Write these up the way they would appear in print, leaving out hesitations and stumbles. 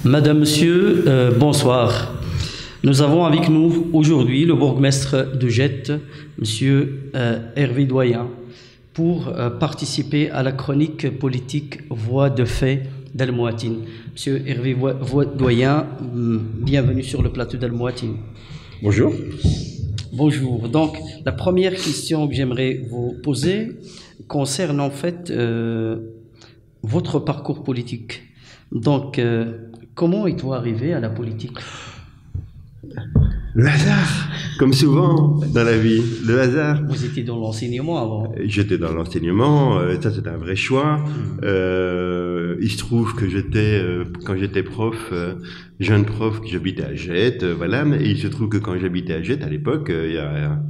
Madame, Monsieur, bonsoir. Nous avons avec nous aujourd'hui le bourgmestre de Jette, Monsieur Hervé Doyen, pour participer à la chronique politique Voix de fait d'Almoatine. Monsieur Hervé Doyen, bienvenue sur le plateau d'Almoatine. Bonjour. Bonjour. Donc, la première question que j'aimerais vous poser concerne en fait votre parcours politique. Donc, comment êtes-vous arrivé à la politique? Le hasard, comme souvent dans la vie, le hasard. Vous étiez dans l'enseignement avant? J'étais dans l'enseignement, ça c'est un vrai choix. Il se trouve que quand j'étais prof, jeune prof, que j'habitais à Jette, voilà. Et il se trouve que quand j'habitais à Jette, à l'époque, il y a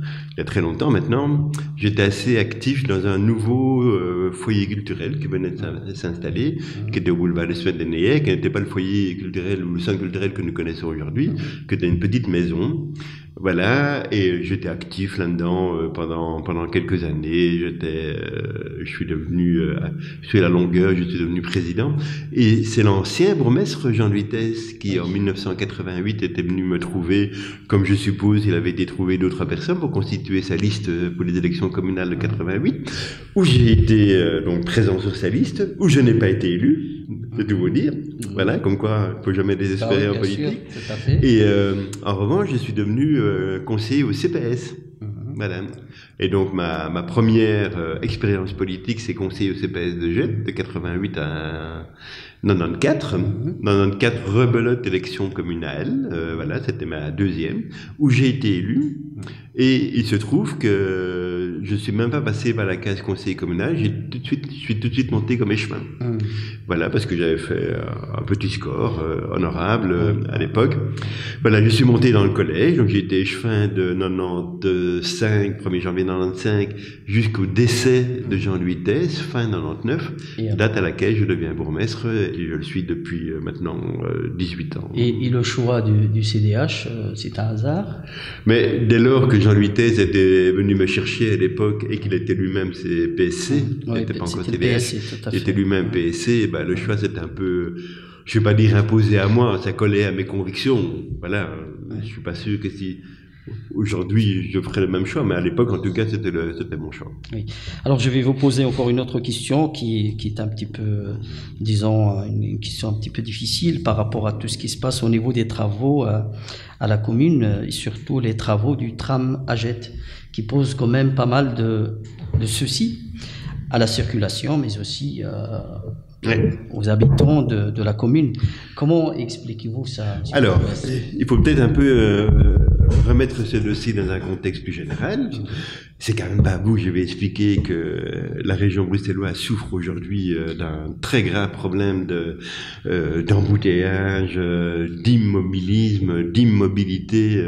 très longtemps maintenant, j'étais assez actif dans un nouveau foyer culturel qui venait de s'installer, qui était au boulevard des Semaines des Neyets, qui n'était pas le foyer culturel ou le centre culturel que nous connaissons aujourd'hui, qui était une petite maison. Voilà, et j'étais actif là-dedans pendant quelques années. Je suis à la longueur, je suis devenu président. Et c'est l'ancien bourgmestre Jean-Louis Tess qui, en 1988, était venu me trouver, comme je suppose, il avait été trouvé d'autres personnes pour constituer sa liste pour les élections communales de 88, où j'ai été donc présent sur sa liste, où je n'ai pas été élu. C'est tout vous dire. Voilà, comme quoi, il ne faut jamais désespérer en politique. Sûr, tout à fait. Et en revanche, je suis devenu conseiller au CPS. Voilà. Et donc, ma première expérience politique, c'est conseiller au CPS de Jette, de 88 à 94. 94, rebelote élection communale. Voilà, c'était ma deuxième, où j'ai été élu. Et il se trouve que je suis même pas passé par la case conseiller communal, je suis tout de suite monté comme échevin. Voilà, parce que j'avais fait un petit score honorable à l'époque. Voilà, je suis monté dans le collège, donc j'ai été échevin de 95, 1er janvier 95, jusqu'au décès de Jean-Louis Tess, fin 99, date à laquelle je deviens bourgmestre, et je le suis depuis maintenant 18 ans. Et le choix du CDH, c'est un hasard? Mais dès lors que Jean-Louis Tess était venu me chercher à l'époque et qu'il était lui-même PSC, il n'était pas encore CDH, il était lui-même PSC, ben le choix c'était un peu, je ne vais pas dire imposé à moi, ça collait à mes convictions. Voilà, je ne suis pas sûr que si aujourd'hui je ferais le même choix, mais à l'époque en tout cas c'était mon choix. Oui. Alors je vais vous poser encore une autre question qui est un petit peu, disons, une question un petit peu difficile par rapport à tout ce qui se passe au niveau des travaux à la commune, et surtout les travaux du tram à Jette, qui posent quand même pas mal de soucis à la circulation, mais aussi aux habitants de la commune. Comment expliquez-vous ça? Alors, il faut peut-être un peu remettre ce dossier dans un contexte plus général. C'est quand même pas vous, je vais expliquer que la région bruxelloise souffre aujourd'hui d'un très grave problème d'embouteillage, d'immobilisme, d'immobilité,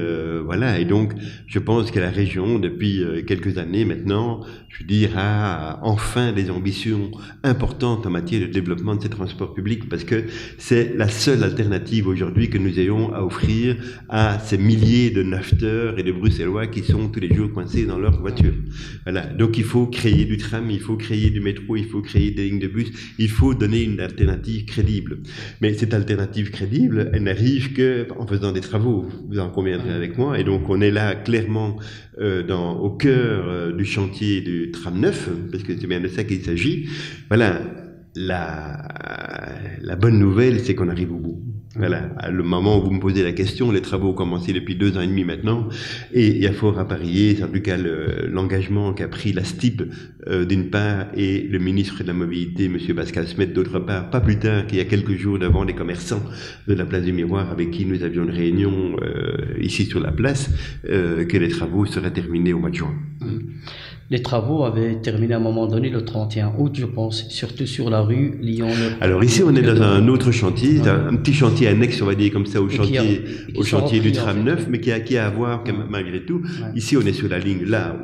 voilà. Et donc, je pense que la région, depuis quelques années maintenant, je veux dire, a enfin des ambitions importantes en matière de développement de ces transports publics, parce que c'est la seule alternative aujourd'hui que nous ayons à offrir à ces milliers de nafteurs et de Bruxellois qui sont tous les jours coincés dans leur voiture. Voilà. Donc il faut créer du tram, il faut créer du métro, il faut créer des lignes de bus, il faut donner une alternative crédible. Mais cette alternative crédible, elle n'arrive qu'en faisant des travaux, vous en conviendrez avec moi, et donc on est là clairement au cœur du chantier du tram neuf, parce que c'est bien de ça qu'il s'agit. Voilà. La bonne nouvelle, c'est qu'on arrive au bout. Voilà. À le moment où vous me posez la question, les travaux ont commencé depuis 2 ans et demi maintenant, et il y a fort à parier, c'est en tout cas l'engagement qu'a pris la STIB d'une part, et le ministre de la Mobilité, M. Pascal Smet, d'autre part, pas plus tard qu'il y a quelques jours devant les commerçants de la place du Miroir avec qui nous avions une réunion ici sur la place, que les travaux seraient terminés au mois de juin. Les travaux avaient terminé à un moment donné le 31 août, je pense, surtout sur la rue Lyon. Alors ici, on est dans un autre chantier, un petit chantier annexe, on va dire comme ça, au chantier du tram neuf, mais qui a à voir malgré tout. Ici, on est sur la ligne là,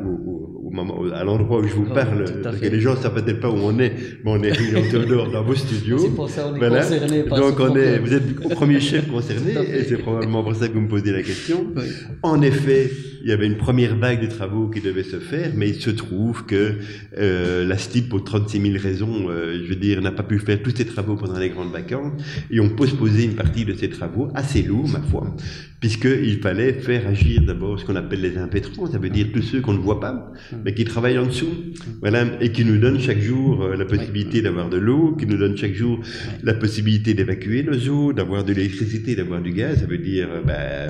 à l'endroit où je vous parle, parce que les gens ne savent peut-être pas où on est, mais on est rue Théodore dans vos studios. C'est pour ça qu'on est concerné par donc vous êtes le premier chef concerné, et c'est probablement pour ça que vous me posez la question. Oui. En effet, il y avait une première vague de travaux qui devait se faire, mais il se trouve que la STIP, pour 36 000 raisons, je veux dire, n'a pas pu faire tous ses travaux pendant les grandes vacances, et ont postposé une partie de ces travaux, assez lourds, ma foi, puisqu'il fallait faire agir d'abord ce qu'on appelle les impétrants, ça veut dire tous ceux qu'on ne voit pas, mais qui travaillent en dessous, voilà, et qui nous donnent chaque jour la possibilité d'avoir de l'eau, qui nous donnent chaque jour la possibilité d'évacuer nos eaux, d'avoir de l'électricité, d'avoir du gaz. Ça veut dire,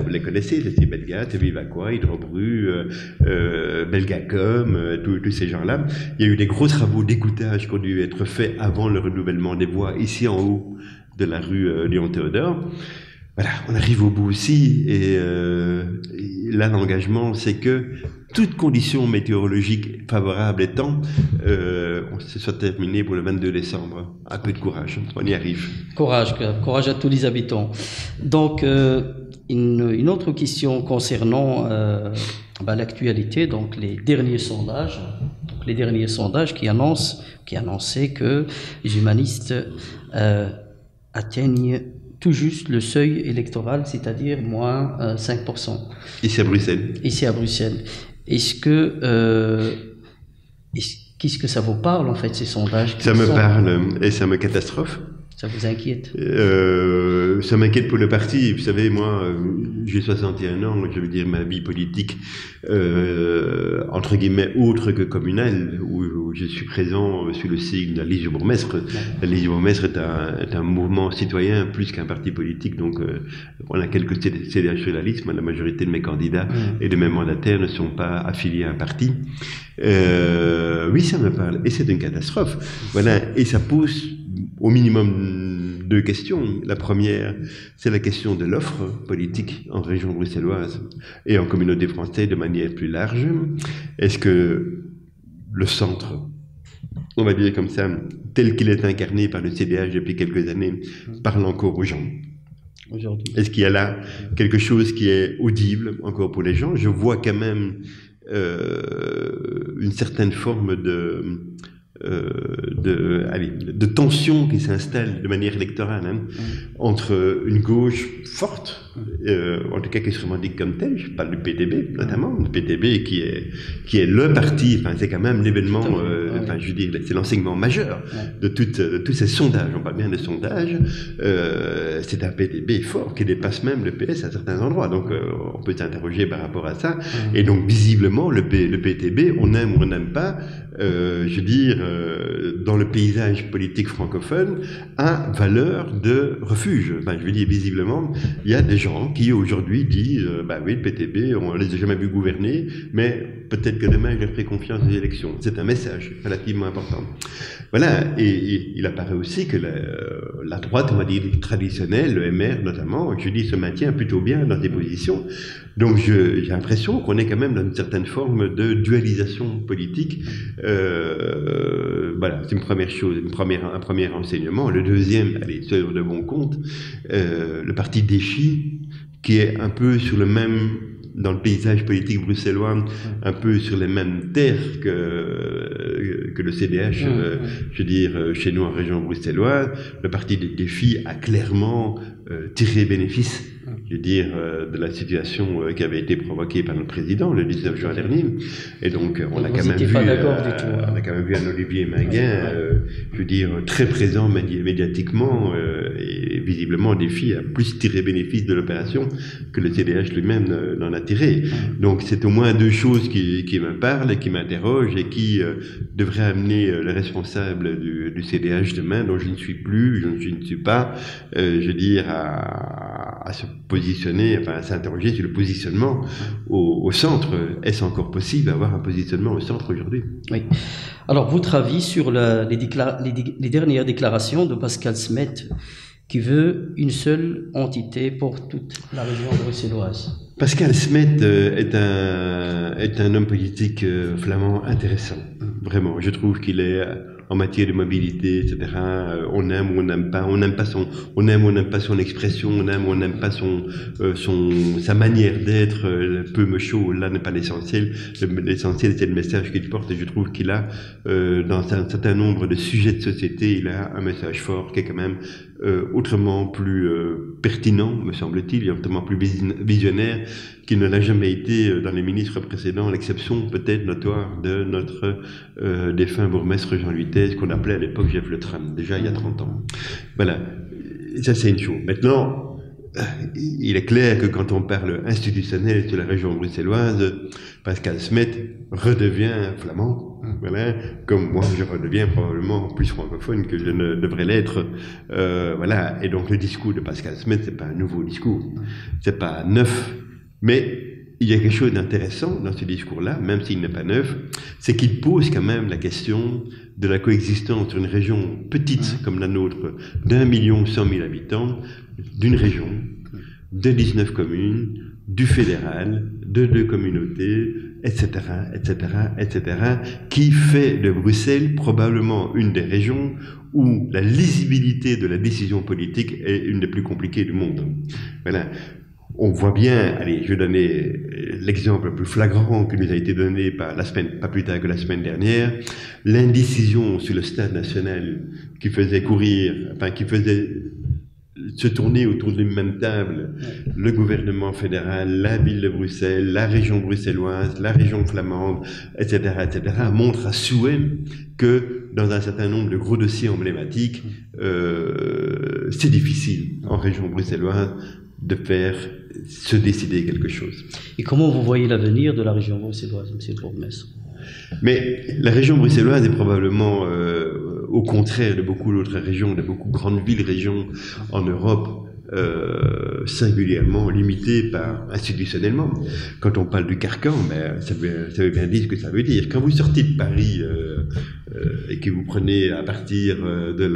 vous les connaissez, c'est Belgaz, Vivaqua, Hydrobru, Belgacom, tous ces gens-là. Il y a eu des gros travaux d'égouttage qui ont dû être faits avant le renouvellement des voies ici en haut de la rue Léon-Théodore. Voilà, on arrive au bout aussi, et là l'engagement c'est que toute condition météorologique favorable étant, ce soit terminé pour le 22 décembre. Un peu de courage, on y arrive. Courage à tous les habitants. Donc, une autre question concernant l'actualité, donc les derniers sondages qui annonçaient que les humanistes atteignent tout juste le seuil électoral, c'est-à-dire moins 5%. Ici à Bruxelles. Qu'est-ce que ça vous parle, en fait, ces sondages? Ça me parle et ça me catastrophe. Ça vous inquiète? Ça m'inquiète pour le parti. Vous savez, moi, j'ai 61 ans, je veux dire, ma vie politique, entre guillemets, autre que communale, où je suis présent sous le signe de la Liste du bourgmestre. La Liste du bourgmestre est un mouvement citoyen plus qu'un parti politique, donc on a quelques CDH sur la liste, mais la majorité de mes candidats et de mes mandataires ne sont pas affiliés à un parti. Oui, ça me parle, et c'est une catastrophe. Voilà, et ça pose au minimum deux questions. La première, c'est la question de l'offre politique en région bruxelloise et en communauté française de manière plus large. Est-ce que le centre, on va dire comme ça, tel qu'il est incarné par le CDH depuis quelques années, parle encore aux gens? Aujourd'hui. Est-ce qu'il y a là quelque chose qui est audible encore pour les gens? Je vois quand même une certaine forme de tension qui s'installe de manière électorale entre une gauche forte, en tout cas qui se revendique comme telle, je parle du PTB notamment, le PTB qui est le parti, enfin c'est quand même l'événement, enfin je veux dire c'est l'enseignement majeur de tous ces sondages, on parle bien de sondages, c'est un PTB fort qui dépasse même le PS à certains endroits, donc on peut s'interroger par rapport à ça, et donc visiblement le PTB, on aime ou on n'aime pas, je veux dire, dans le paysage politique francophone, a valeur de refuge. Enfin, je veux dire, visiblement, il y a des gens qui aujourd'hui disent, oui, le PTB, on ne les a jamais vus gouverner, mais peut-être que demain, je leur ferai confiance aux élections. C'est un message relativement important. Voilà, et il apparaît aussi que la droite, on va dire, traditionnelle, le MR notamment, je dis, se maintient plutôt bien dans ses positions. Donc j'ai l'impression qu'on est quand même dans une certaine forme de dualisation politique. Voilà, c'est une première chose, un premier enseignement. Le deuxième, allez, selon de bon compte, le parti Déchi, qui est un peu sur le même, dans le paysage politique bruxellois, un peu sur les mêmes terres que le CDH, je veux dire, chez nous en région bruxelloise. Le parti des défis a clairement tiré bénéfice, je veux dire, de la situation qui avait été provoquée par notre président le 19 juin dernier. Et donc, on a quand même vu un Olivier Minguin, je veux dire, très présent médiatiquement, et visiblement, Défi a plus tiré bénéfice de l'opération que le CDH lui-même n'en a tiré. Donc, c'est au moins deux choses qui me parlent et qui m'interrogent et qui devraient amener le responsable du CDH demain, dont je ne suis plus, je ne suis pas, je veux dire, à se positionner, enfin à s'interroger sur le positionnement au centre. Est-ce encore possible d'avoir un positionnement au centre aujourd'hui? Oui. Alors, votre avis sur les dernières déclarations de Pascal Smet, qui veut une seule entité pour toute la région bruxelloise? Pascal Smet est un homme politique flamand intéressant, vraiment. Je trouve qu'il est en matière de mobilité, etc. On aime ou on n'aime pas, on aime ou on n'aime pas son expression, on aime ou on n'aime pas sa manière d'être, peu me chaud, là n'est pas l'essentiel. L'essentiel, c'est le message qu'il porte, et je trouve qu'il a, dans un certain nombre de sujets de société, il a un message fort qui est quand même autrement plus pertinent, me semble-t-il, et autrement plus visionnaire qu'il ne l'a jamais été dans les ministres précédents, à l'exception peut-être notoire de notre défunt bourgmestre Jean-Louis Thèse, qu'on appelait à l'époque Jeff Le Tram, déjà il y a 30 ans. Voilà, ça c'est une chose. Maintenant, il est clair que quand on parle institutionnel sur la région bruxelloise, Pascal Smet redevient flamand, voilà, comme moi je redeviens probablement plus francophone que je ne devrais l'être, voilà. Et donc le discours de Pascal Smet, c'est pas un nouveau discours, c'est pas neuf, mais il y a quelque chose d'intéressant dans ce discours-là, même s'il n'est pas neuf, c'est qu'il pose quand même la question de la coexistence sur une région petite comme la nôtre, d'1,1 million habitants, d'une région, de 19 communes, du fédéral, de 2 communautés, etc., etc., etc., qui fait de Bruxelles probablement une des régions où la lisibilité de la décision politique est une des plus compliquées du monde. Voilà. On voit bien, allez, je vais donner l'exemple le plus flagrant qui nous a été donné pas plus tard que la semaine dernière, l'indécision sur le stade national qui faisait se tourner autour d'une même table le gouvernement fédéral, la ville de Bruxelles, la région bruxelloise, la région flamande, etc., etc., montre à souhait que dans un certain nombre de gros dossiers emblématiques, c'est difficile en région bruxelloise de faire se décider quelque chose. Et comment vous voyez l'avenir de la région bruxelloise, monsieur le bourgmestre? Mais la région bruxelloise est probablement, au contraire de beaucoup d'autres régions, de beaucoup de grandes villes-régions en Europe, singulièrement limitée institutionnellement. Quand on parle du carcan, ben, ça veut bien dire ce que ça veut dire. Quand vous sortez de Paris et que vous prenez à partir de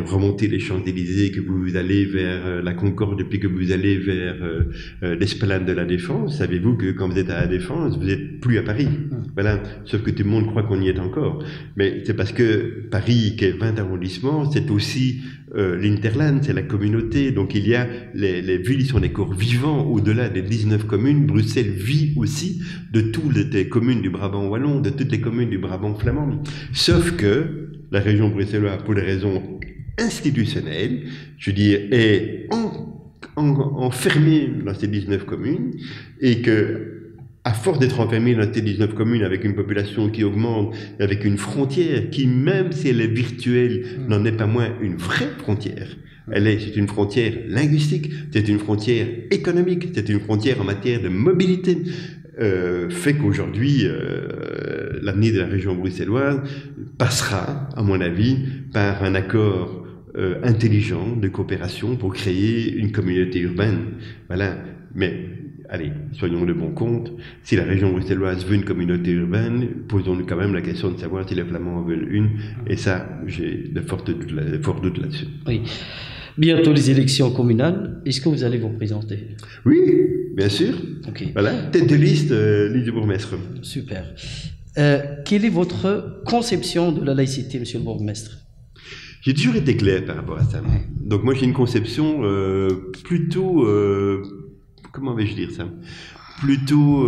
remontez les Champs-Élysées, que vous allez vers la Concorde, et puis que vous allez vers l'esplanade de la Défense, savez-vous que quand vous êtes à la Défense, vous n'êtes plus à Paris. Voilà. Sauf que tout le monde croit qu'on y est encore. Mais c'est parce que Paris, qui est 20 arrondissements, c'est aussi l'Interland, c'est la communauté. Donc il y a les villes sont des corps vivants au-delà des 19 communes. Bruxelles vit aussi de toutes les communes du Brabant wallon, de toutes les communes du Brabant flamand. Sauf que la région bruxelloise, pour des raisons institutionnelles, je veux dire, est enfermée dans ces 19 communes, et que, à force d'être enfermée dans ces 19 communes avec une population qui augmente, avec une frontière qui, même si elle est virtuelle, n'en est pas moins une vraie frontière. C'est une frontière linguistique, c'est une frontière économique, c'est une frontière en matière de mobilité. Fait qu'aujourd'hui, l'avenir de la région bruxelloise passera, à mon avis, par un accord intelligent de coopération pour créer une communauté urbaine. Voilà. Mais, allez, soyons de bon compte, si la région bruxelloise veut une communauté urbaine, posons-nous quand même la question de savoir si les Flamands en veulent une, et ça, j'ai de forts doutes là-dessus. Oui. Bientôt les élections communales, est-ce que vous allez vous présenter? Oui, bien sûr. Okay. Voilà, tête de liste, liste du bourgmestre. Super. Quelle est votre conception de la laïcité, monsieur le bourgmestre? J'ai toujours été clair par rapport à ça. Donc moi j'ai une conception plutôt, comment vais-je dire ça, plutôt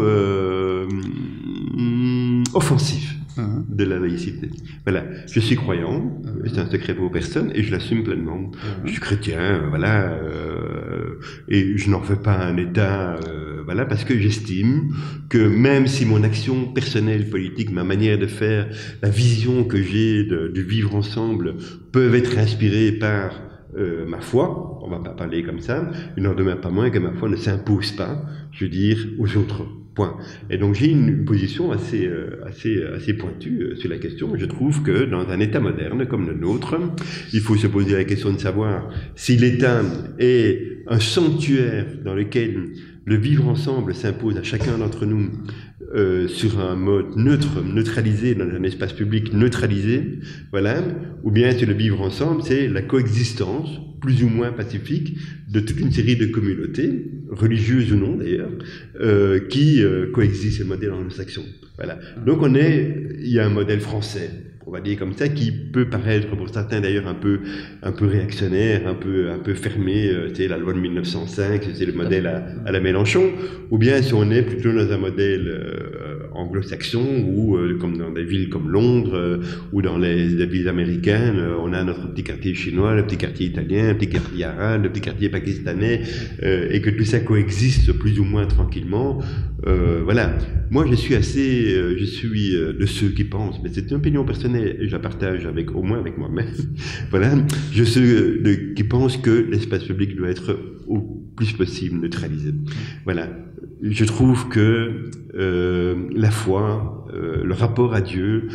offensif de la laïcité. Voilà, je suis croyant, c'est un secret pour personne, et je l'assume pleinement. Je suis chrétien, voilà, et je n'en fais pas un État, voilà, parce que j'estime que même si mon action personnelle, politique, ma manière de faire, la vision que j'ai du vivre ensemble peuvent être inspirées par ma foi, on va pas parler comme ça, il n'en demeure pas moins que ma foi ne s'impose pas, je veux dire, aux autres. Point. Et donc j'ai une position assez pointue sur la question. Je trouve que dans un État moderne comme le nôtre, il faut se poser la question de savoir si l'État est un sanctuaire dans lequel le vivre ensemble s'impose à chacun d'entre nous sur un mode neutre, neutralisé, dans un espace public neutralisé, voilà, ou bien si le vivre ensemble, c'est la coexistence, plus ou moins pacifique, de toute une série de communautés, religieuses ou non d'ailleurs, qui coexistent, c'est le modèle anglo-saxon. Voilà. Donc il y a un modèle français, on va dire comme ça, qui peut paraître pour certains d'ailleurs un peu réactionnaire, un peu fermé, c'est la loi de 1905, c'est le modèle à la Mélenchon, ou bien si on est plutôt dans un modèle anglo-saxon, ou comme dans des villes comme Londres, ou dans les villes américaines, on a notre petit quartier chinois, le petit quartier italien, le petit quartier arabe, le petit quartier pakistanais, et que tout ça coexiste plus ou moins tranquillement. Voilà. Moi, je suis de ceux qui pensent, mais c'est une opinion personnelle, et je la partage au moins avec moi-même. Voilà. Je suis ceux qui pensent que l'espace public doit être au plus possible neutralisé. Voilà. Je trouve que la foi, le rapport à Dieu,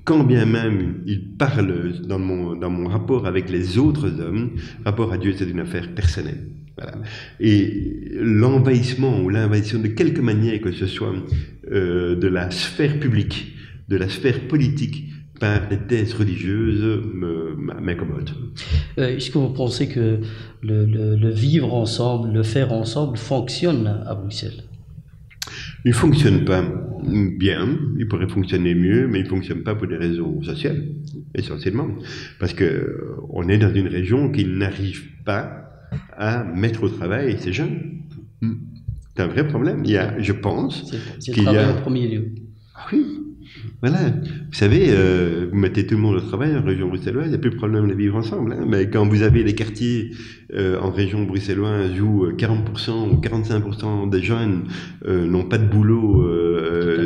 quand bien même il parle dans mon rapport avec les autres hommes, rapport à Dieu, c'est une affaire personnelle. Voilà. Et l'envahissement ou l'invasion de quelque manière que ce soit de la sphère publique, de la sphère politique par des thèses religieuses m'incommode. Est-ce que vous pensez que le vivre ensemble, le faire ensemble fonctionne à Bruxelles? Il ne fonctionne pas bien, il pourrait fonctionner mieux, mais il ne fonctionne pas pour des raisons sociales, essentiellement. Parce qu'on est dans une région qui n'arrive pas à mettre au travail ces jeunes. C'est un vrai problème. Je pense qu'il y a... au premier lieu. Ah oui, voilà. Vous savez, vous mettez tout le monde au travail en région bruxelloise, il n'y a plus de problème de vivre ensemble. Hein. Mais quand vous avez des quartiers en région bruxelloise où 40% ou 45% des jeunes n'ont pas de boulot,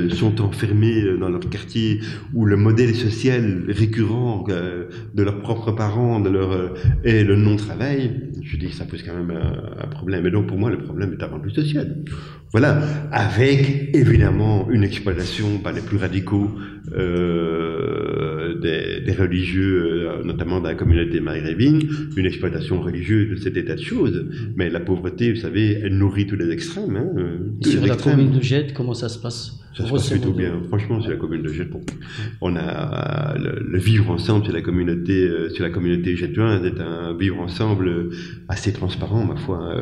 sont enfermés dans leur quartier, où le modèle social récurrent de leurs propres parents est le non-travail, je dis que ça pose quand même un problème. Et donc pour moi, le problème est avant tout social. Voilà, avec évidemment une exploitation par les plus radicaux des religieux, notamment dans la communauté maghrébine, une exploitation religieuse de cet état de choses. Mais la pauvreté, vous savez, elle nourrit tous les extrêmes. Hein, et sur la commune de Gette, comment ça se passe? Ça se passe plutôt bien. Franchement, c'est la commune de Gette. Bon, on a le vivre ensemble sur la communauté gettoise est un vivre ensemble assez transparent, ma foi.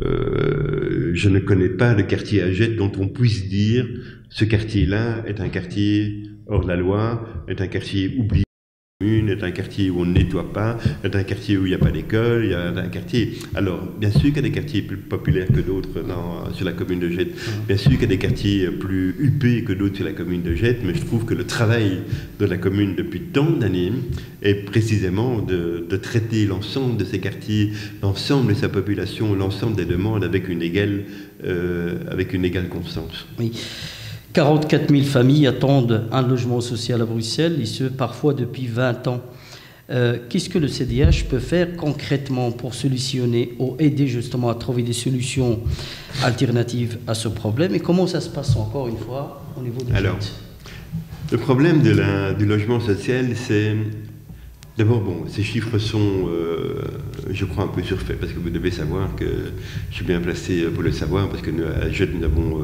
Je ne connais pas de quartier à Gette dont on puisse dire ce quartier-là est un quartier hors de la loi, est un quartier oublié, est un quartier où on ne nettoie pas, est un quartier où il n'y a pas d'école, il y a un quartier... Alors, bien sûr qu'il y a des quartiers plus populaires que d'autres sur la commune de Gette, bien sûr qu'il y a des quartiers plus huppés que d'autres sur la commune de Gette, mais je trouve que le travail de la commune depuis tant d'années est précisément de traiter l'ensemble de ces quartiers, l'ensemble de sa population, l'ensemble des demandes avec une égale constance. Oui. 44 000 familles attendent un logement social à Bruxelles, et ce, parfois depuis 20 ans. Qu'est-ce que le CDH peut faire concrètement pour solutionner ou aider justement à trouver des solutions alternatives à ce problème? Et comment ça se passe encore une fois au niveau de Alors, le problème du logement social, c'est... D'abord, bon, ces chiffres sont, je crois, un peu surfaits, parce que vous devez savoir que je suis bien placé pour le savoir, parce que à Gette, nous avons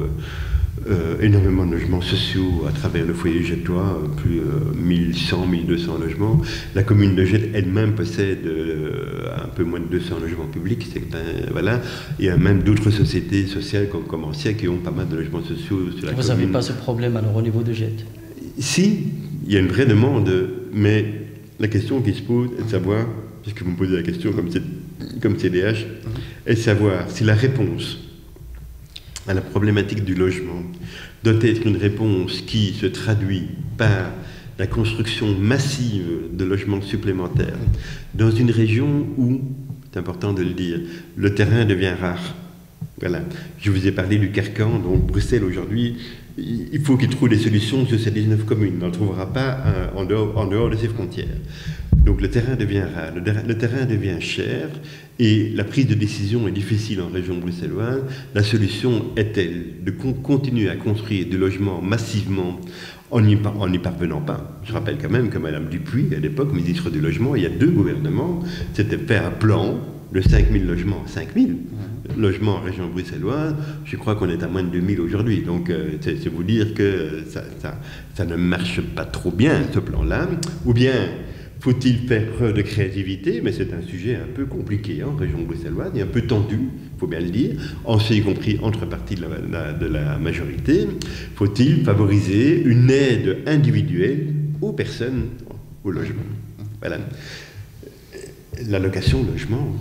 énormément de logements sociaux à travers le foyer gettois, plus 1100, 1200 logements. La commune de Gette elle-même possède un peu moins de 200 logements publics. Voilà. Il y a même d'autres sociétés sociales comme Commencia qui ont pas mal de logements sociaux sur la commune. Vous n'avez pas ce problème alors au niveau de Gette? Si, il y a une vraie demande, mais la question qui se pose est de savoir, puisque vous me posez la question comme CDH, est de savoir si la réponse à la problématique du logement doit être une réponse qui se traduit par la construction massive de logements supplémentaires dans une région où, c'est important de le dire, le terrain devient rare. Voilà. Je vous ai parlé du Carcan, donc Bruxelles aujourd'hui, il faut qu'il trouve des solutions sur ces 19 communes. On n'en trouvera pas en dehors de ses frontières. Donc le terrain devient rare, le terrain devient cher, et la prise de décision est difficile en région bruxelloise. La solution est-elle de continuer à construire des logements massivement en n'y parvenant pas? Je rappelle quand même que Mme Dupuis, à l'époque, ministre du Logement, il y a 2 gouvernements, c'était faire un plan de 5000 logements. 5000 logements en région bruxelloise, je crois qu'on est à moins de 2000 aujourd'hui. Donc, c'est vous dire que ça ne marche pas trop bien, ce plan-là. Ou bien, faut-il faire preuve de créativité? Mais c'est un sujet un peu compliqué en région bruxelloise, et un peu tendu, il faut bien le dire, y compris entre parties de la majorité. Faut-il favoriser une aide individuelle aux personnes au logement. Voilà. L'allocation logement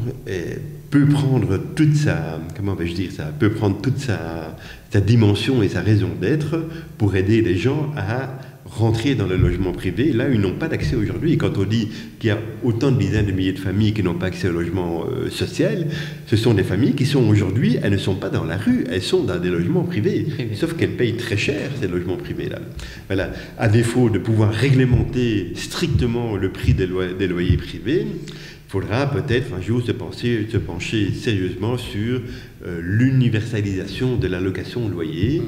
peut prendre toute sa, comment vais-je dire ça, peut prendre toute sa dimension et sa raison d'être pour aider les gens à rentrer dans le logement privé, là où ils n'ont pas d'accès aujourd'hui. Et quand on dit qu'il y a autant de dizaines de milliers de familles qui n'ont pas accès au logement social, ce sont des familles qui sont aujourd'hui, elles ne sont pas dans la rue, elles sont dans des logements privés. Sauf qu'elles payent très cher, ces logements privés-là. Voilà. À défaut de pouvoir réglementer strictement le prix des loyers privés, il faudra peut-être un jour se pencher sérieusement sur l'universalisation de l'allocation loyer,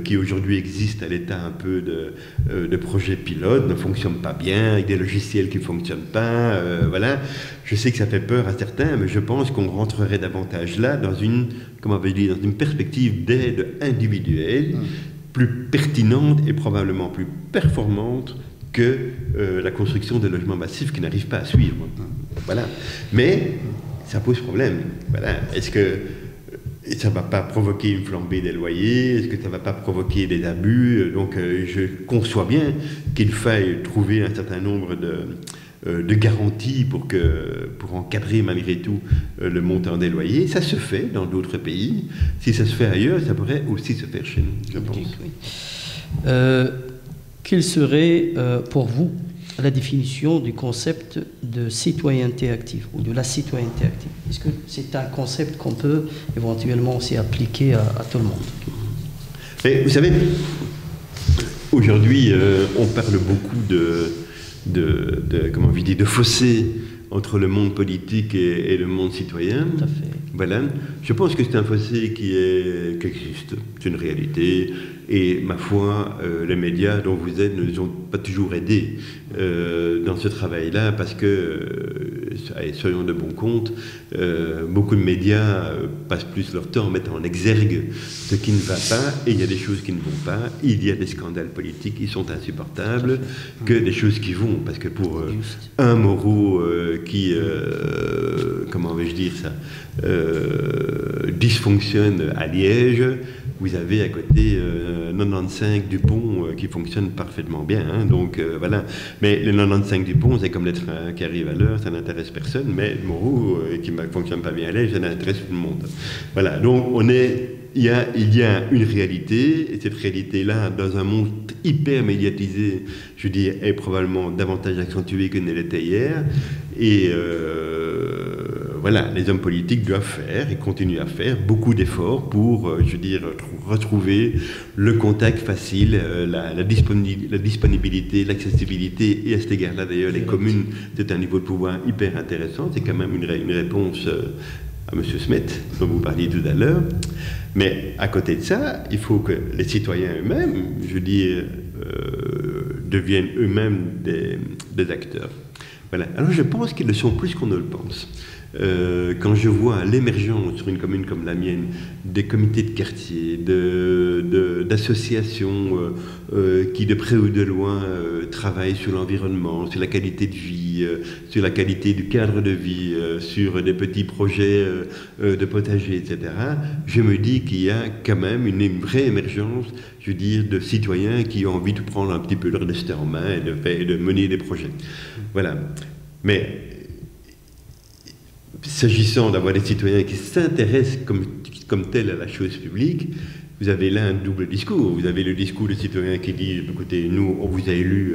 qui aujourd'hui existe à l'état un peu de projet pilote, ne fonctionne pas bien, avec des logiciels qui ne fonctionnent pas. Voilà. Je sais que ça fait peur à certains, mais je pense qu'on rentrerait davantage là dans une, comment vais-je dire, dans une perspective d'aide individuelle, plus pertinente et probablement plus performante que la construction de logements massifs qui n'arrivent pas à suivre. Voilà. Mais ça pose problème. Voilà. Est-ce que ça ne va pas provoquer une flambée des loyers? Est-ce que ça ne va pas provoquer des abus? Donc je conçois bien qu'il faille trouver un certain nombre de garanties pour encadrer malgré tout le montant des loyers. Ça se fait dans d'autres pays. Si ça se fait ailleurs, ça pourrait aussi se faire chez nous, je pense. Oui. Quelle serait pour vous la définition du concept de citoyenneté active ou de la citoyenneté active? Est-ce que c'est un concept qu'on peut éventuellement aussi appliquer à tout le monde? Mais vous savez, aujourd'hui, on parle beaucoup comment on dit, de fossé entre le monde politique et le monde citoyen. Tout à fait. Voilà. Je pense que c'est un fossé qui existe. C'est une réalité. Et ma foi, les médias dont vous êtes ne nous ont pas toujours aidés dans ce travail-là, parce que, soyons de bon compte, beaucoup de médias passent plus leur temps à mettre en exergue ce qui ne va pas, et il y a des choses qui ne vont pas. Il y a des scandales politiques qui sont insupportables, que des choses qui vont, parce que pour un Moreau qui, comment vais-je dire ça, dysfonctionne à Liège, vous avez à côté 95 Dupont qui fonctionne parfaitement bien. Hein, donc voilà. Mais les 95 Dupont, c'est comme les trains qui arrivent à l'heure, ça n'intéresse personne. Mais Moreau, qui ne fonctionne pas bien à Liège, ça n'intéresse tout le monde. Voilà. Donc il y a une réalité, et cette réalité-là, dans un monde hyper médiatisé, je veux dire, est probablement davantage accentuée que ne l'était hier. Et voilà, les hommes politiques doivent faire et continuent à faire beaucoup d'efforts pour, je veux dire, retrouver le contact facile, la disponibilité, l'accessibilité. Et à cet égard-là, d'ailleurs, les communes, c'est un niveau de pouvoir hyper intéressant. C'est quand même une réponse à M. Smet, dont vous parliez tout à l'heure. Mais à côté de ça, il faut que les citoyens eux-mêmes, je veux dire, deviennent eux-mêmes des acteurs. Voilà. Alors je pense qu'ils le sont plus qu'on ne le pense. Quand je vois l'émergence sur une commune comme la mienne des comités de quartier, d'associations qui de près ou de loin travaillent sur l'environnement, sur la qualité de vie, sur la qualité du cadre de vie, sur des petits projets de potager, etc., je me dis qu'il y a quand même une vraie émergence, je veux dire, de citoyens qui ont envie de prendre un petit peu leur destin en main et de mener des projets. Voilà. Mais s'agissant d'avoir des citoyens qui s'intéressent comme tel à la chose publique, vous avez là un double discours. Vous avez le discours des citoyens qui dit, écoutez, nous, on vous a élus,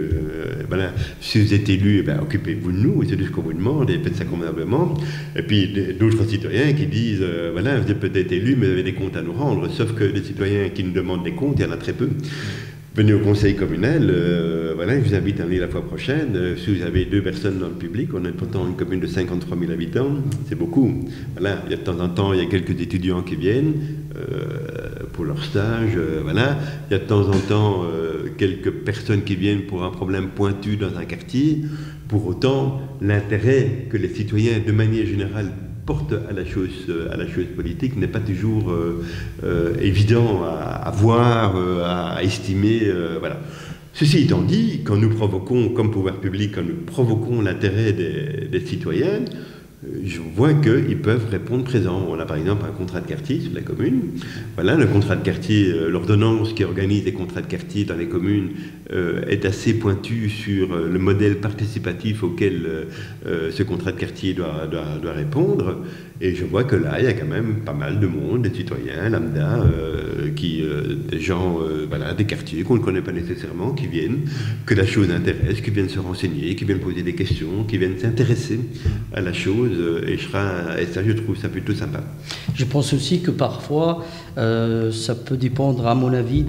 voilà, si vous êtes élus, occupez-vous de nous, c'est tout ce qu'on vous demande, et faites ça convenablement. Et puis d'autres citoyens qui disent, voilà, vous êtes peut-être élus, mais vous avez des comptes à nous rendre, sauf que les citoyens qui nous demandent des comptes, il y en a très peu. Venez au conseil communal, voilà, je vous invite à venir la fois prochaine. Si vous avez 2 personnes dans le public, on est pourtant une commune de 53 000 habitants, c'est beaucoup. Voilà, il y a de temps en temps, il y a quelques étudiants qui viennent pour leur stage, voilà. Il y a de temps en temps quelques personnes qui viennent pour un problème pointu dans un quartier. Pour autant, l'intérêt que les citoyens, de manière générale, porte à la chose politique n'est pas toujours évident à voir, à estimer. Voilà. Ceci étant dit, quand nous provoquons, comme pouvoir public, quand nous provoquons l'intérêt des citoyens, je vois qu'ils peuvent répondre présent. On a par exemple un contrat de quartier sur la commune. Voilà, le contrat de quartier, l'ordonnance qui organise les contrats de quartier dans les communes est assez pointue sur le modèle participatif auquel ce contrat de quartier doit répondre. Et je vois que là, il y a quand même pas mal de monde, des citoyens lambda, des gens, voilà, des quartiers qu'on ne connaît pas nécessairement, qui viennent, que la chose intéresse, qui viennent se renseigner, qui viennent poser des questions, qui viennent s'intéresser à la chose. Et ça, je trouve ça plutôt sympa. Je pense aussi que parfois, ça peut dépendre, à mon avis,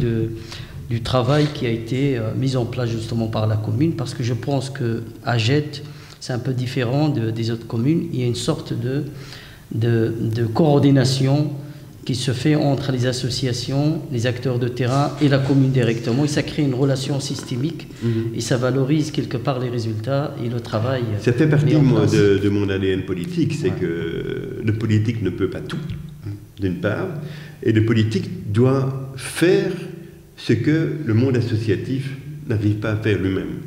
du travail qui a été mis en place justement par la commune, parce que je pense qu'à Jette, c'est un peu différent des autres communes. Il y a une sorte de coordination qui se fait entre les associations, les acteurs de terrain et la commune directement. Et ça crée une relation systémique et ça valorise quelque part les résultats et le travail. Ça fait partie, moi, de mon ADN politique. C'est que le politique ne peut pas tout, d'une part, et le politique doit faire ce que le monde associatif n'arrive pas à faire lui-même.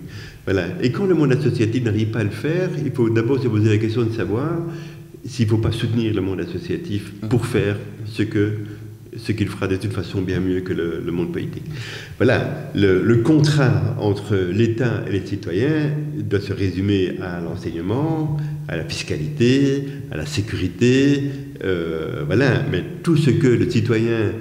Voilà. Et quand le monde associatif n'arrive pas à le faire, il faut d'abord se poser la question de savoir s'il ne faut pas soutenir le monde associatif pour faire ce qu'il fera de toute façon bien mieux que le monde politique. Voilà, le contrat entre l'État et les citoyens doit se résumer à l'enseignement, à la fiscalité, à la sécurité, voilà, mais tout ce que le citoyen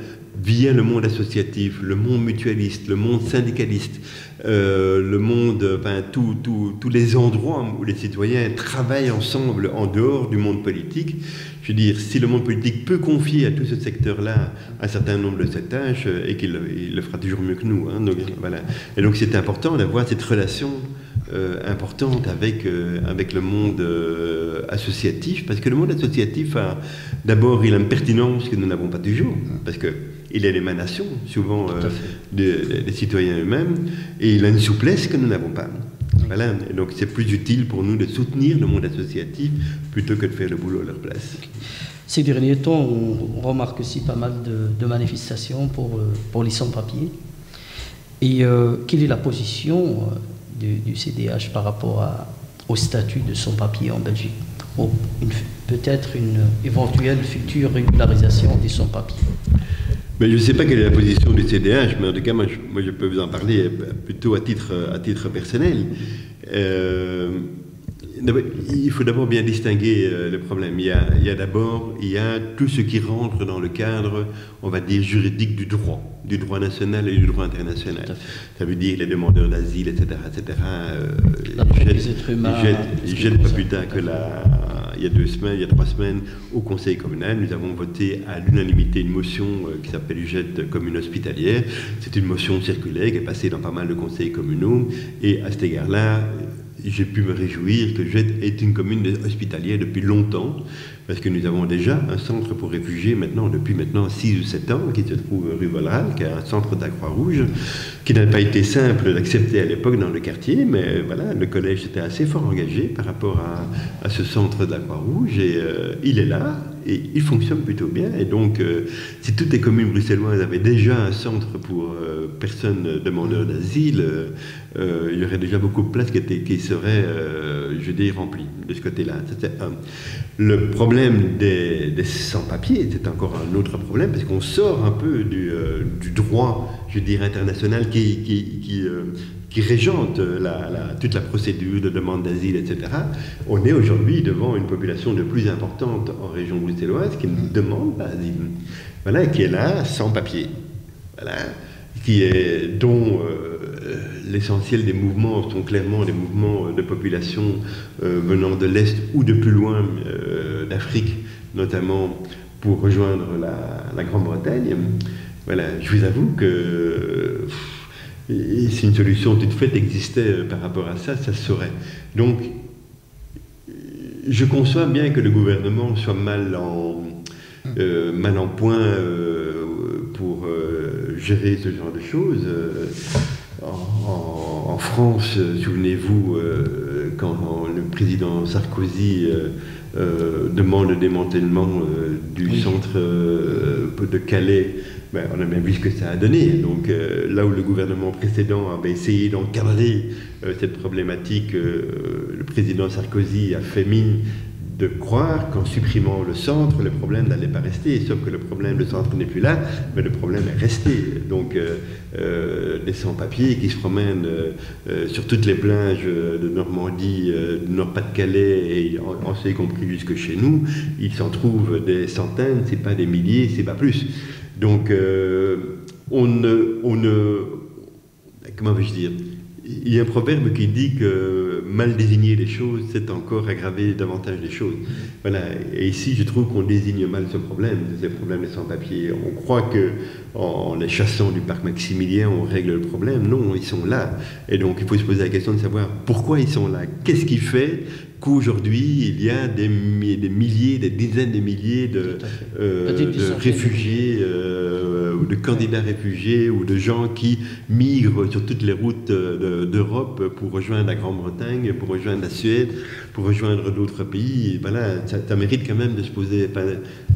via le monde associatif, le monde mutualiste, le monde syndicaliste, le monde, enfin, tous les endroits où les citoyens travaillent ensemble en dehors du monde politique. Je veux dire, si le monde politique peut confier à tout ce secteur-là un certain nombre de ses tâches, et qu'il le fera toujours mieux que nous. Hein, donc, voilà. Et donc c'est important d'avoir cette relation importante avec le monde associatif, parce que le monde associatif d'abord, il a une pertinence que nous n'avons pas toujours, parce que il est l'émanation, souvent, des citoyens eux-mêmes, et il a une souplesse que nous n'avons pas. Voilà. Et donc, c'est plus utile pour nous de soutenir le monde associatif plutôt que de faire le boulot à leur place. Ces derniers temps, on remarque aussi pas mal de manifestations pour les sans-papiers. Et quelle est la position du CDH par rapport au statut de sans-papiers en Belgique? Peut-être une éventuelle future régularisation des sans-papiers. Mais je ne sais pas quelle est la position du CDH, mais en tout cas, moi je peux vous en parler plutôt à titre personnel. Il faut d'abord bien distinguer le problème. Il y a tout ce qui rentre dans le cadre, on va dire, juridique du droit national et du droit international. Ça veut dire les demandeurs d'asile, etc. Ils jettent pas plus tard que il y a 3 semaines, au Conseil communal, nous avons voté à l'unanimité une motion qui s'appelle Jette commune hospitalière. C'est une motion circulaire qui est passée dans pas mal de conseils communaux. Et à cet égard-là, j'ai pu me réjouir que Jette est une commune hospitalière depuis longtemps, parce que nous avons déjà un centre pour réfugiés depuis 6 ou 7 ans, qui se trouve rue Volral, qui est un centre de la Croix-Rouge, qui n'a pas été simple d'accepter à l'époque dans le quartier, mais voilà, le collège était assez fort engagé par rapport à ce centre de la Croix-Rouge, et il est là, et il fonctionne plutôt bien. Et donc, si toutes les communes bruxelloises avaient déjà un centre pour personnes demandeurs d'asile, il y aurait déjà beaucoup de places qui seraient, je dis, remplies de ce côté-là. C'était le problème des sans-papiers, c'est encore un autre problème, parce qu'on sort un peu du droit, je dirais, international qui régente toute la procédure de demande d'asile, etc. On est aujourd'hui devant une population de plus importante en région bruxelloise qui ne demande pas d'asile. Voilà, qui est là, sans papier. Voilà, dont l'essentiel des mouvements sont clairement des mouvements de population venant de l'Est ou de plus loin d'Afrique, notamment pour rejoindre la Grande-Bretagne. Voilà, je vous avoue que si une solution toute faite existait par rapport à ça, ça se saurait. Donc, je conçois bien que le gouvernement soit mal en point pour gérer ce genre de choses. En France, souvenez-vous, quand le président Sarkozy demande le démantèlement du centre de Calais, on a bien vu ce que ça a donné. Donc là où le gouvernement précédent avait essayé d'encadrer cette problématique, le président Sarkozy a fait mine de croire qu'en supprimant le centre, le problème n'allait pas rester, sauf que le problème, le centre n'est plus là, mais le problème est resté. Donc les sans-papiers qui se promènent sur toutes les plages de Normandie, du Nord-Pas-de-Calais, et en y compris jusque chez nous, il s'en trouve des centaines, c'est pas des milliers, c'est pas plus. Donc comment vais-je dire? Il y a un proverbe qui dit que mal désigner les choses, c'est encore aggraver davantage les choses. Voilà. Et ici, je trouve qu'on désigne mal ce problème des sans-papiers. On croit que en les chassant du parc Maximilien, on règle le problème. Non, ils sont là. Et donc, il faut se poser la question de savoir pourquoi ils sont là. Qu'est-ce qui fait qu'aujourd'hui, il y a des milliers, des dizaines de milliers de réfugiés, ou de candidats réfugiés, ou de gens qui migrent sur toutes les routes d'Europe pour rejoindre la Grande-Bretagne, pour rejoindre la Suède, pour rejoindre d'autres pays. Et voilà, ça mérite quand même de se poser...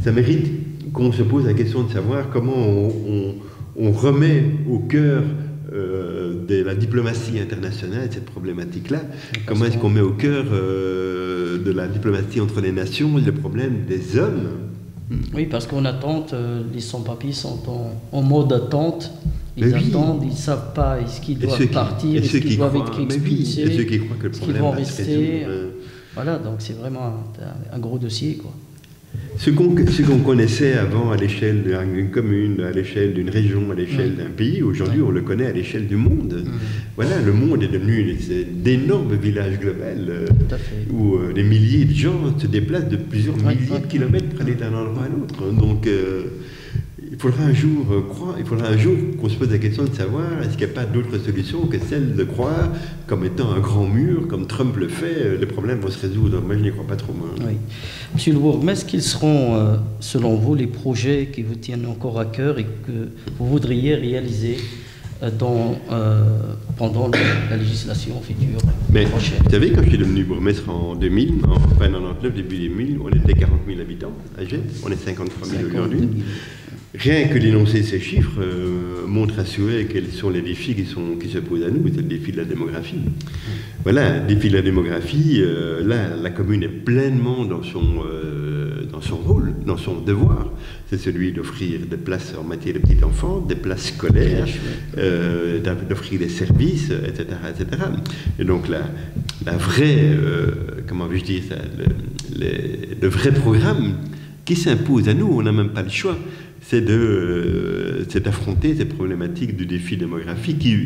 ça mérite qu'on se pose la question de savoir comment on remet au cœur de la diplomatie internationale cette problématique-là. Comment est-ce qu'on met au cœur de la diplomatie entre les nations le problème des hommes? Oui, parce qu'on attend, les sans-papiers sont en mode attente. Ils attendent, ils ne savent pas est-ce qu'ils doivent partir, est-ce qu'ils doivent être expulsés, et ceux qui croient que le problème vont rester. Voilà, donc c'est vraiment un gros dossier, quoi. Ce qu'on connaissait avant à l'échelle d'une commune, à l'échelle d'une région, à l'échelle d'un pays, aujourd'hui on le connaît à l'échelle du monde. Voilà, le monde est devenu d'énormes villages globaux où des milliers de gens se déplacent de plusieurs milliers de kilomètres pour aller d'un endroit à l'autre. Donc il faudra un jour qu'on se pose la question de savoir est-ce qu'il n'y a pas d'autre solution que celle de croire comme étant un grand mur, comme Trump le fait, les problèmes vont se résoudre. Moi, je n'y crois pas trop. Oui. Monsieur le bourgmestre, quels seront, selon vous, les projets qui vous tiennent encore à cœur et que vous voudriez réaliser pendant la législation future prochaine? Vous savez, quand je suis devenu bourgmestre en 2000, en fin 99, début 2000, on était 40 000 habitants à Gênes, on est 53 000 aujourd'hui. Rien que d'énoncer ces chiffres montre à souhait quels sont les défis qui se posent à nous. C'est le défi de la démographie. Voilà, le défi de la démographie. Là, la commune est pleinement dans son rôle, dans son devoir. C'est celui d'offrir des places en matière de petits enfants, des places scolaires, d'offrir des services, etc., etc. Et donc la vraie, comment vais-je dire ça, le vrai programme qui s'impose à nous, on n'a même pas le choix. C'est d'affronter ces problématiques du défi démographique qui,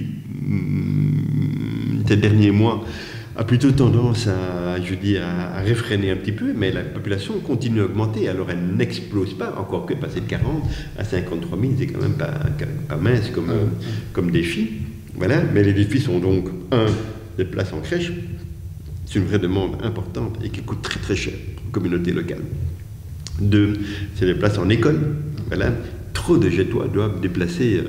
ces derniers mois, a plutôt tendance à réfréner un petit peu, mais la population continue à augmenter, alors elle n'explose pas, encore que passer de 40 à 53 000, c'est quand même pas mince comme défi. Voilà, mais les défis sont donc, des places en crèche, c'est une vraie demande importante et qui coûte très très cher aux communautés locales. 2, c'est des places en école. Voilà. Trop de Gétois doivent déplacer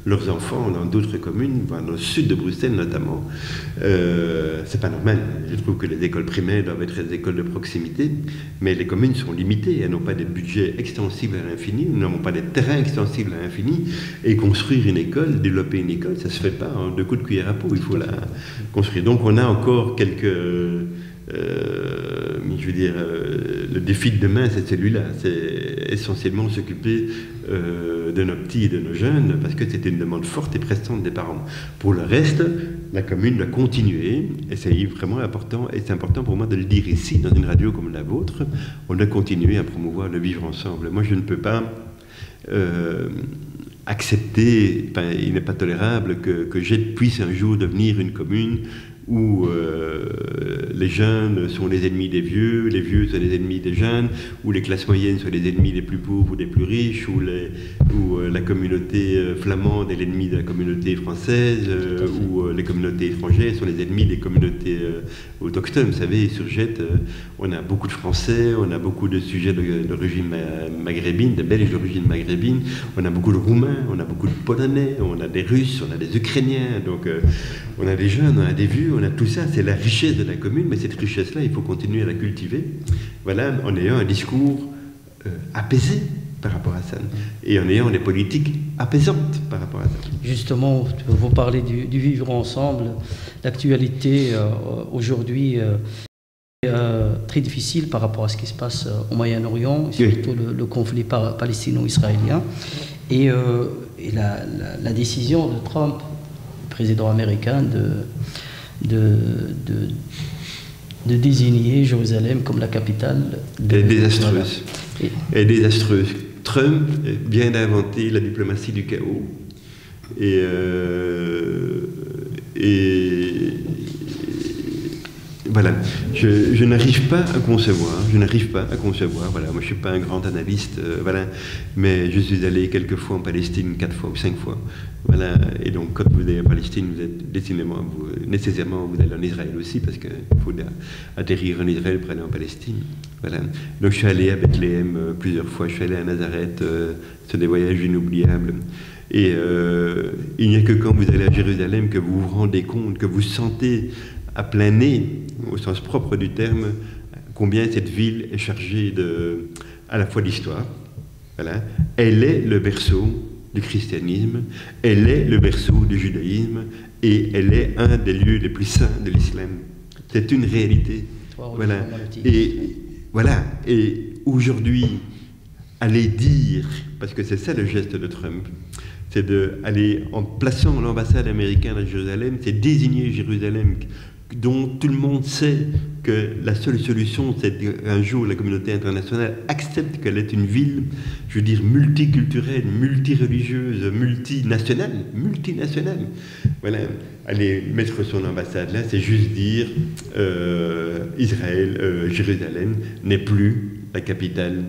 leurs enfants dans d'autres communes, dans le sud de Bruxelles notamment. C'est pas normal. Je trouve que les écoles primaires doivent être des écoles de proximité, mais les communes sont limitées. Elles n'ont pas des budgets extensibles à l'infini, nous n'avons pas des terrains extensibles à l'infini. Et construire une école, développer une école, ça se fait pas en 2 coups de cuillère à peau. Il faut la construire. Donc on a encore quelques... le défi de demain, c'est celui-là. C'est essentiellement s'occuper de nos petits et de nos jeunes, parce que c'est une demande forte et pressante des parents. Pour le reste, la commune doit continuer, et c'est vraiment important, et c'est important pour moi de le dire ici, dans une radio comme la vôtre, on doit continuer à promouvoir le vivre ensemble. Moi, je ne peux pas accepter, il n'est pas tolérable que Gênes puisse un jour devenir une commune où les jeunes sont les ennemis des vieux, les vieux sont les ennemis des jeunes, où les classes moyennes sont les ennemis des plus pauvres ou des plus riches, où la communauté flamande est l'ennemi de la communauté française, où les communautés étrangères sont les ennemis des communautés autochtones. Vous savez, sur Gênes, on a beaucoup de Français, on a beaucoup de sujets d'origine maghrébine, de Belges d'origine maghrébine, on a beaucoup de Roumains, on a beaucoup de Polonais, on a des Russes, on a des Ukrainiens, donc on a des jeunes, on a des vieux, on a tout ça, c'est la richesse de la commune, mais cette richesse-là, il faut continuer à la cultiver, voilà, en ayant un discours apaisé par rapport à ça, et en ayant des politiques apaisantes par rapport à ça. Justement, vous parlez du vivre ensemble, l'actualité aujourd'hui très difficile par rapport à ce qui se passe au Moyen-Orient, surtout le conflit palestino-israélien. Et la décision de Trump, le président américain, de désigner Jérusalem comme la capitale. Elle est désastreuse. Elle est désastreuse. Trump vient d'inventer la diplomatie du chaos. Et voilà, je n'arrive pas à concevoir, voilà, moi je ne suis pas un grand analyste, voilà, mais je suis allé quelques fois en Palestine, 4 fois ou 5 fois, voilà, et donc quand vous allez en Palestine, vous êtes nécessairement vous allez en Israël aussi, parce qu'il faut atterrir en Israël pour aller en Palestine, voilà. Donc je suis allé à Bethléem plusieurs fois, je suis allé à Nazareth, c'est des voyages inoubliables. Et il n'y a que quand vous allez à Jérusalem que vous vous rendez compte, que vous sentez à plein nez, au sens propre du terme, combien cette ville est chargée à la fois d'histoire. Voilà. Elle est le berceau du christianisme, elle est le berceau du judaïsme, et elle est un des lieux les plus saints de l'islam. C'est une réalité. Voilà. Et aujourd'hui, aller dire, parce que c'est ça le geste de Trump, c'est d'aller, en plaçant l'ambassade américaine à Jérusalem, c'est désigner Jérusalem, dont tout le monde sait que la seule solution, c'est qu'un jour la communauté internationale accepte qu'elle est une ville, je veux dire, multiculturelle, multireligieuse, multinationale. Voilà, aller mettre son ambassade là, c'est juste dire Jérusalem n'est plus la capitale,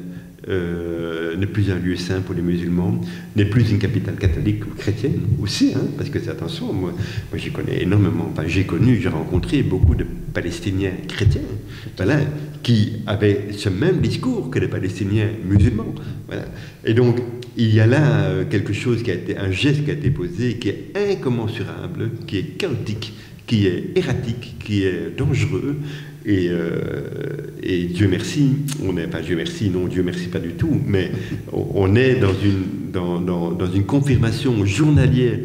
n'est plus un lieu saint pour les musulmans, n'est plus une capitale catholique ou chrétienne aussi, hein, parce que c'est attention, moi j'y connais énormément, enfin j'ai rencontré beaucoup de Palestiniens chrétiens, voilà, qui avaient ce même discours que les Palestiniens musulmans, voilà. Et donc il y a là un geste qui a été posé, qui est incommensurable, qui est chaotique, qui est erratique, qui est dangereux. Et Dieu merci, Dieu merci pas du tout, mais on est dans une confirmation journalière,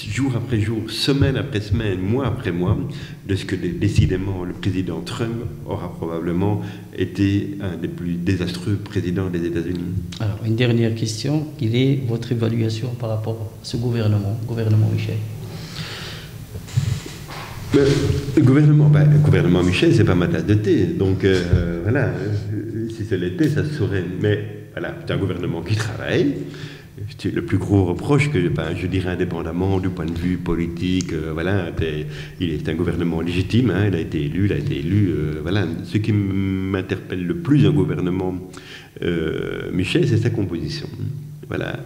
jour après jour, semaine après semaine, mois après mois, de ce que décidément le président Trump aura probablement été un des plus désastreux présidents des États-Unis. Alors, une dernière question, quelle est votre évaluation par rapport à ce gouvernement Michel? Le gouvernement Michel, c'est pas ma tasse de thé, donc voilà, si c'est l'était, ça se saurait. Mais voilà, c'est un gouvernement qui travaille. C'est le plus gros reproche que, je dirais indépendamment du point de vue politique, voilà, il est un gouvernement légitime, hein, il a été élu, voilà. Ce qui m'interpelle le plus d'un gouvernement Michel, c'est sa composition. Voilà,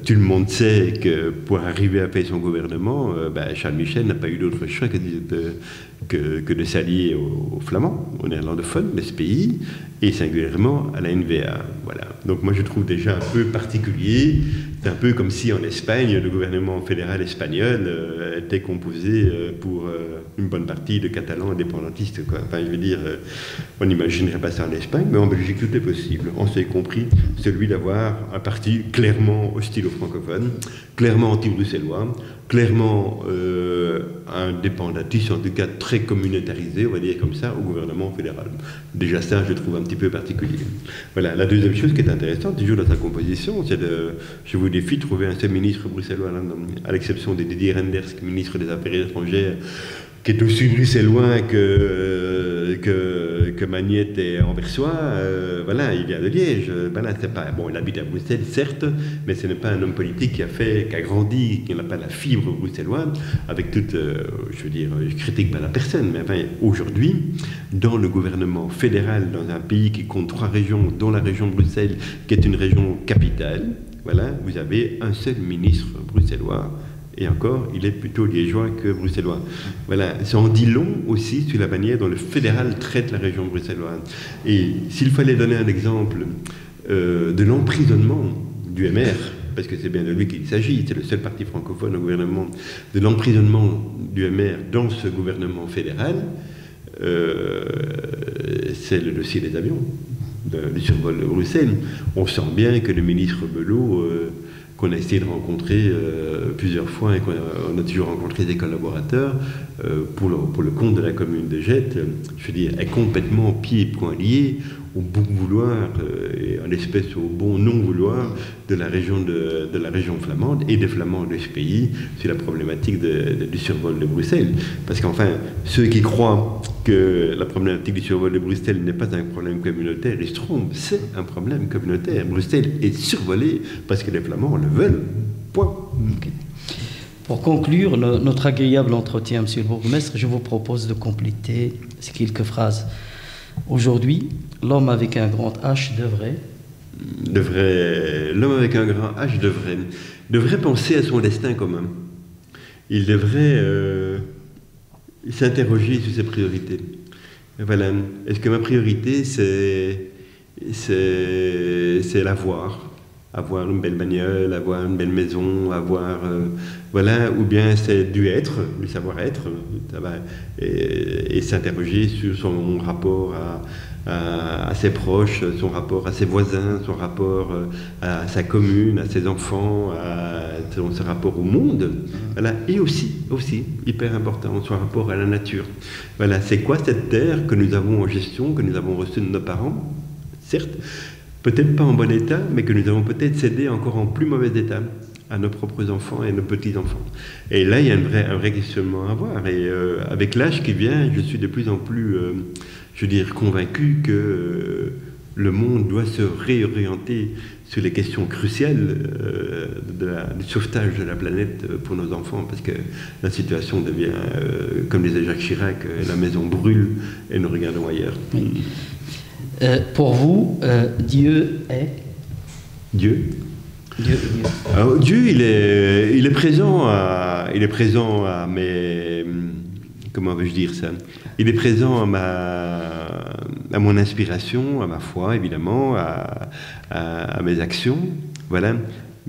tout le monde sait que pour arriver à faire son gouvernement, Charles Michel n'a pas eu d'autre choix que de s'allier aux Flamands, aux néerlandophones de ce pays, et singulièrement à la NVA. Voilà. Donc moi je trouve déjà un peu particulier, c'est un peu comme si en Espagne, le gouvernement fédéral espagnol était composé pour une bonne partie de Catalans indépendantistes, quoi. Enfin, je veux dire, on n'imaginerait pas ça en Espagne, mais en Belgique tout est possible. On s'est compris celui d'avoir un parti clairement hostile aux francophones, clairement anti-bruxellois, clairement indépendantiste, en tout cas très communautarisé, on va dire comme ça, au gouvernement fédéral. Déjà ça, je le trouve un petit peu particulier. Voilà. La deuxième chose qui est intéressante, toujours dans sa composition, c'est je vous défie de trouver un seul ministre bruxellois, là, à l'exception de Didier Reynders, ministre des Affaires étrangères, qui est aussi bruxellois que Magnette et Anversois, voilà, il vient de Liège. Voilà, c'est pas, bon, il habite à Bruxelles, certes, mais ce n'est pas un homme politique qui a grandi, qui n'a pas la fibre bruxelloise, avec toute, je veux dire, je critique pas la personne, mais enfin, aujourd'hui, dans le gouvernement fédéral, dans un pays qui compte 3 régions, dont la région de Bruxelles, qui est une région capitale, voilà, vous avez un seul ministre bruxellois. Et encore, il est plutôt liégeois que bruxellois. Voilà, ça en dit long aussi sur la manière dont le fédéral traite la région bruxelloise. Et s'il fallait donner un exemple de l'emprisonnement du MR, parce que c'est bien de lui qu'il s'agit, c'est le seul parti francophone au gouvernement, de l'emprisonnement du MR dans ce gouvernement fédéral, c'est le dossier des avions, du survol de Bruxelles. On sent bien que le ministre Belot qu'on a essayé de rencontrer plusieurs fois et qu'on a toujours rencontré des collaborateurs pour le compte de la commune de Gette, je veux dire, est complètement pieds et poings liés au bon vouloir et en espèce au bon non-vouloir de la région flamande et des Flamands de ce pays sur la problématique du survol de Bruxelles. Parce qu'enfin, ceux qui croient que la problématique du survol de Bruxelles n'est pas un problème communautaire, ils se trompent, c'est un problème communautaire. Bruxelles est survolée parce que les Flamands le veulent. Point. Okay. Pour conclure notre agréable entretien, Monsieur le Bourgmestre, je vous propose de compléter ces quelques phrases. Aujourd'hui, l'homme avec un grand H l'homme avec un grand H devrait penser à son destin commun. Il devrait s'interroger sur ses priorités. Voilà. Est-ce que ma priorité, c'est l'avoir? Avoir une belle bagnole, avoir une belle maison, voilà, ou bien c'est du être, du savoir-être, et s'interroger sur son rapport à ses proches, son rapport à ses voisins, son rapport à sa commune, à ses enfants, son rapport au monde, voilà, et aussi, hyper important, son rapport à la nature. Voilà, c'est quoi cette terre que nous avons en gestion, que nous avons reçue de nos parents, certes, peut-être pas en bon état, mais que nous avons peut-être cédé encore en plus mauvais état à nos propres enfants et à nos petits-enfants. Et là, il y a un vrai questionnement à avoir. Et avec l'âge qui vient, je suis de plus en plus, convaincu que le monde doit se réorienter sur les questions cruciales du sauvetage de la planète pour nos enfants, parce que la situation devient, comme disait Jacques Chirac, la maison brûle et nous regardons ailleurs. Oui. Pour vous, Dieu est Dieu. Alors, Dieu, il est présent à mes, comment veux-je dire ça? Il est présent à mon inspiration, à ma foi, évidemment, à mes actions, voilà.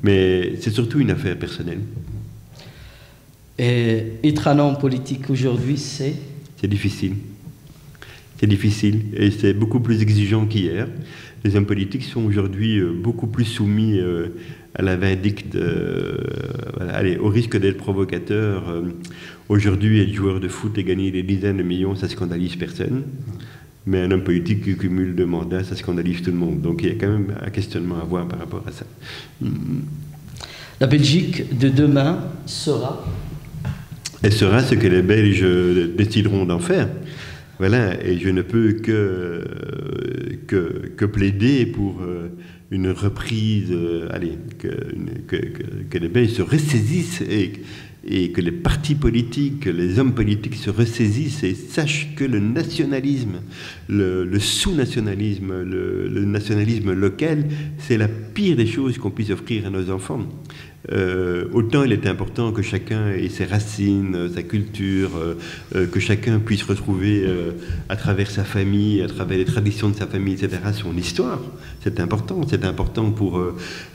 Mais c'est surtout une affaire personnelle. Et être un homme politique aujourd'hui, c'est difficile. C'est difficile et c'est beaucoup plus exigeant qu'hier. Les hommes politiques sont aujourd'hui beaucoup plus soumis à la vindicte, au risque d'être provocateur. Aujourd'hui, être joueur de foot et gagner des dizaines de millions, ça scandalise personne. Mais un homme politique qui cumule 2 mandats, ça scandalise tout le monde. Donc il y a quand même un questionnement à avoir par rapport à ça. La Belgique de demain sera? Elle sera ce que les Belges décideront d'en faire. Voilà, et je ne peux que plaider pour une reprise, que les Belges se ressaisissent et que les partis politiques, que les hommes politiques se ressaisissent et sachent que le nationalisme, le sous-nationalisme, le nationalisme local, c'est la pire des choses qu'on puisse offrir à nos enfants. Autant il est important que chacun ait ses racines, sa culture, que chacun puisse retrouver à travers sa famille, à travers les traditions de sa famille, etc., son histoire. C'est important pour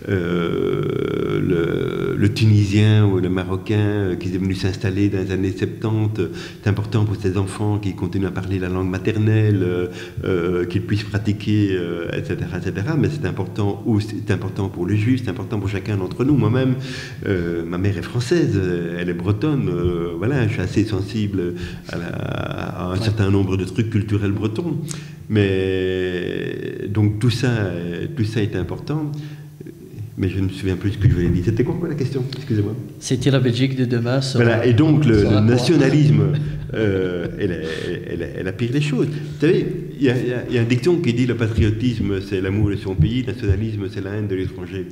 le Tunisien ou le Marocain qui est venu s'installer dans les années 70. C'est important pour ses enfants qui continuent à parler la langue maternelle, qu'ils puissent pratiquer, etc., etc. Mais c'est important pour le juif, c'est important pour chacun d'entre nous. Moi-même, ma mère est française, elle est bretonne, voilà, je suis assez sensible à un certain nombre de trucs culturels bretons, mais donc tout ça est important, mais je ne me souviens plus de ce que je voulais dire. C'était quoi la question? Excusez-moi. C'était la Belgique de demain. Voilà, et donc le nationalisme est la pire des choses. Vous savez, il y a un dicton qui dit le patriotisme c'est l'amour de son pays, le nationalisme c'est la haine de l'étranger.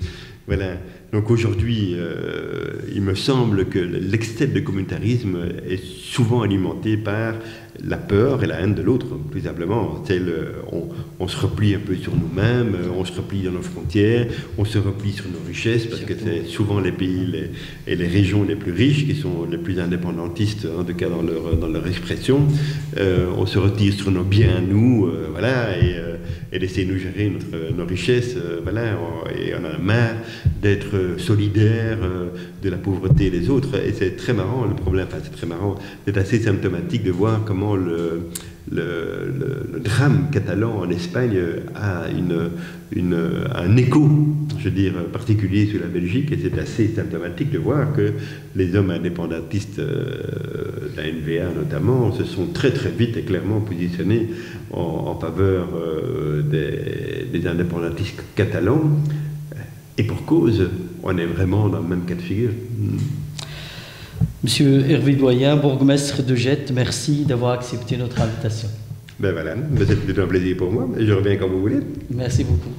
Voilà. Donc aujourd'hui, il me semble que l'excès de communautarisme est souvent alimenté par la peur et la haine de l'autre, tout simplement. On se replie un peu sur nous-mêmes, on se replie dans nos frontières, on se replie sur nos richesses, parce que c'est souvent les pays et les régions les plus riches qui sont les plus indépendantistes, en tout cas dans leur expression. On se retire sur nos biens à nous, voilà, et d'essayer de nous gérer nos richesses, voilà, et on a marre d'être solidaire de la pauvreté des autres. Et c'est très marrant, le problème, enfin c'est très marrant, c'est assez symptomatique de voir comment le drame catalan en Espagne a un écho, je veux dire, particulier sur la Belgique, et c'est assez symptomatique de voir que les hommes indépendantistes de la NVA notamment se sont très très vite et clairement positionnés en faveur des indépendantistes catalans, et pour cause, on est vraiment dans le même cas de figure. Monsieur Hervé Doyen, bourgmestre de Jette, merci d'avoir accepté notre invitation. Ben voilà, c'était un plaisir pour moi, et je reviens quand vous voulez. Merci beaucoup.